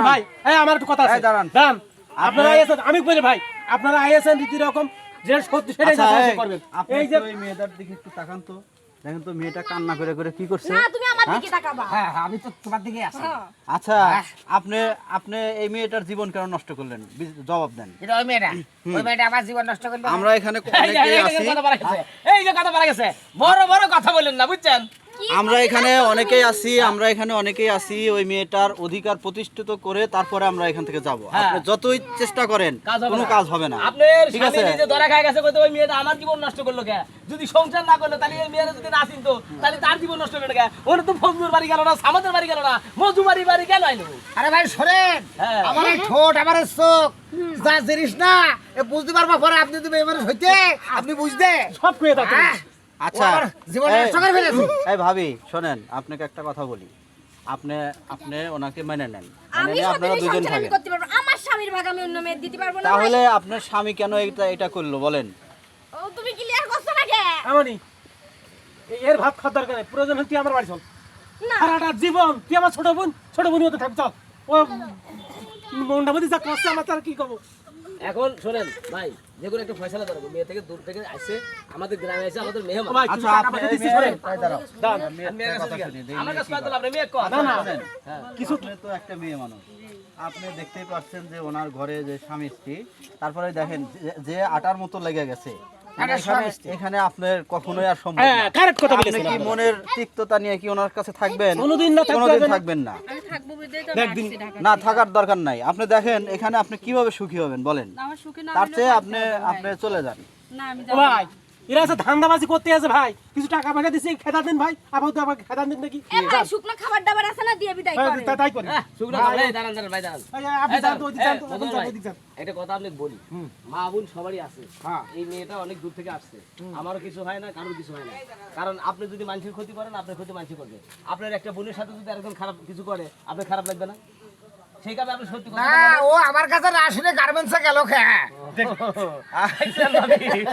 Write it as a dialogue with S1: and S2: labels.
S1: ভাই এই আমার একটু কথা আছে দাঁড়ান আপনারা আইছেন আমি কইলে ভাই আপনারা আইছেন রীতি রকম যে সত্যি সেটাই করবেন
S2: এই যে ওই মেয়েটার দিকে একটু তাকান তো দেখেন তো মেয়েটা কান্না করে করে কি করছে
S3: না তুমি আমার দিকে তাকাবা
S4: হ্যাঁ আমি তো তোমার দিকে আছি
S2: আচ্ছা আপনি আপনি এই মেয়েটার জীবন কেন নষ্ট করলেন জবাব দেন
S4: এটা ওই মেয়েটা আমার জীবন নষ্ট করবে
S2: আমরা এখানে অনেকেই আছি
S1: এই যে কথা বলা গেছে বড় বড় কথা বলেন না বুঝছেন
S2: আমরা এখানে অনেকেই আছি ওই মেয়েটার অধিকার প্রতিষ্ঠিত করে তারপরে আমরা এখান থেকে যাব আপনি যতই চেষ্টা করেন কোনো কাজ হবে না
S1: আপনার
S2: ঠিক আছে
S1: স্বামী নিজে ধরা খায় গেছে কইতে ওই মেয়েটা আমার জীবন নষ্ট করলো কে যদি সংসার না করলো তাহলে এই মেয়েরা যদি না চিনতো তাহলে তার জীবন নষ্ট করে কে ওর তো ফজলুর বাড়ি গেল না সামাদের বাড়ি গেল না মজুমারি বাড়ি গেল আইলো
S4: আরে ভাই শোনেন
S1: হ্যাঁ।
S4: আমার এই ঠোঁট আমার এই চোখ যা জিনিস না এ বুঝতে পারবা পরে আপনি তুমি এবারে হইতে আপনি বুঝতে
S1: সব কয়ে দাও তুমি।
S2: আচ্ছা
S4: জীবন নষ্ট করে ফেলেছি
S2: এই ভাবি শোনেন আপনাকে একটা কথা বলি আপনি আপনি ওনাকে মেনে নেন
S3: আমি
S2: নিয়ে আপনারা
S3: সত্যি
S2: দুজন
S3: সংসার আমি
S2: থাকেন
S3: করতে পারবো আমার স্বামীর ভাগ আমি অন্য মেয়ে দিতে পারবো না ভাই।
S2: তাহলে আপনার স্বামী কেন এটা করলো বলেন
S3: ও তুমি ক্লিয়ার করছো না কে
S1: আমানি এর ভাত খাওয়ার দরকার নেই প্রয়োজন হলে তুই আমার বাড়ি চল
S3: না
S1: সারাটা জীবন তুই আমার ছোট বোন মতো থাকবি চল ও মনটা মধ্যে যা কষ্ট আমার তার কি করবো এখন শোনেন ভাই যে কোনো একটা ফয়সালা করবো মেয়ে থেকে দূর থেকে আসছে আমাদের গ্রামে এসে আমাদের মেয়ে
S2: আচ্ছা আপনি
S1: মেয়ের কাছে জিজ্ঞাসা। আমার কাছে পাঠালাম, আপনি মেয়ে কর।
S2: কিছু তো একটা মেয়ে মানুষ আপনি দেখতেই পাচ্ছেন যে ওনার ঘরে যে স্বামী স্ত্রী তারপরে দেখেন যে আটার মতো লেগে গেছে এখানে আপনার কখনোই আর সম্ভব
S1: হ্যাঁ
S2: না
S1: কারেক্ট কথা
S2: আপনি
S1: বলেছেন
S2: কি
S1: আপনি।
S2: মনের তিক্ততা নিয়ে কি ওনার কাছে থাকবেন
S1: কোনোদিন না থাকতে
S2: কোনোদিন
S1: হবে না।
S2: থাকবেন না
S3: আমি থাকবো বুঝতেই তো
S1: একদিন
S3: আসছি ঢাকা
S2: না থাকার দরকার নাই আপনি দেখেন এখানে আপনি কিভাবে সুখী হবেন বলেন
S3: আমার সুখে না
S2: তার
S3: হলেও
S2: চেয়ে
S3: থাকতে
S2: আপনি
S3: হবে ভাই।
S2: আপনি চলে যান
S3: না আমি
S1: ও
S3: যাবো
S1: ভাই এরা আছে ধান্দাবাজি করতে আছে ভাই কিছু টাকা পয়সা দিছি খেদা দেন ভাই আপাতত আমাকে খেদা দেন নাকি
S3: এ ভাই শুকনো খাবার দাবার আছে না দিয়ে বিদায় করে
S1: তাই করি
S5: শুকনো
S1: ভাই,
S5: এই দাঁড়ান ভাই দাঁড়ান
S1: আপনি যান তো ওইদিক যান তো,
S5: এই,
S1: ওইদিক
S5: মদন
S1: যান,
S5: ভাই,
S1: ওইদিক যান।
S5: একটা কথা আপনাকে বলি মা বোন সবারই আছে
S1: হ্যাঁ।
S5: এই মেয়েটা অনেক দূর থেকে আসছে আমারও কিছু হয় না কারোর কিছু হয় না কারণ আপনি যদি মানুষের ক্ষতি করেন আপনার ক্ষতি মানুষ করবে আপনার একটা বোনের সাথে যদি একজন খারাপ কিছু করে আপনার খারাপ লাগবে না সেই কারণে আপনি সত্যি কথা
S4: না ও আমার কাছে না শুনে গার্মেন্টসে গেল খা
S5: বলেন।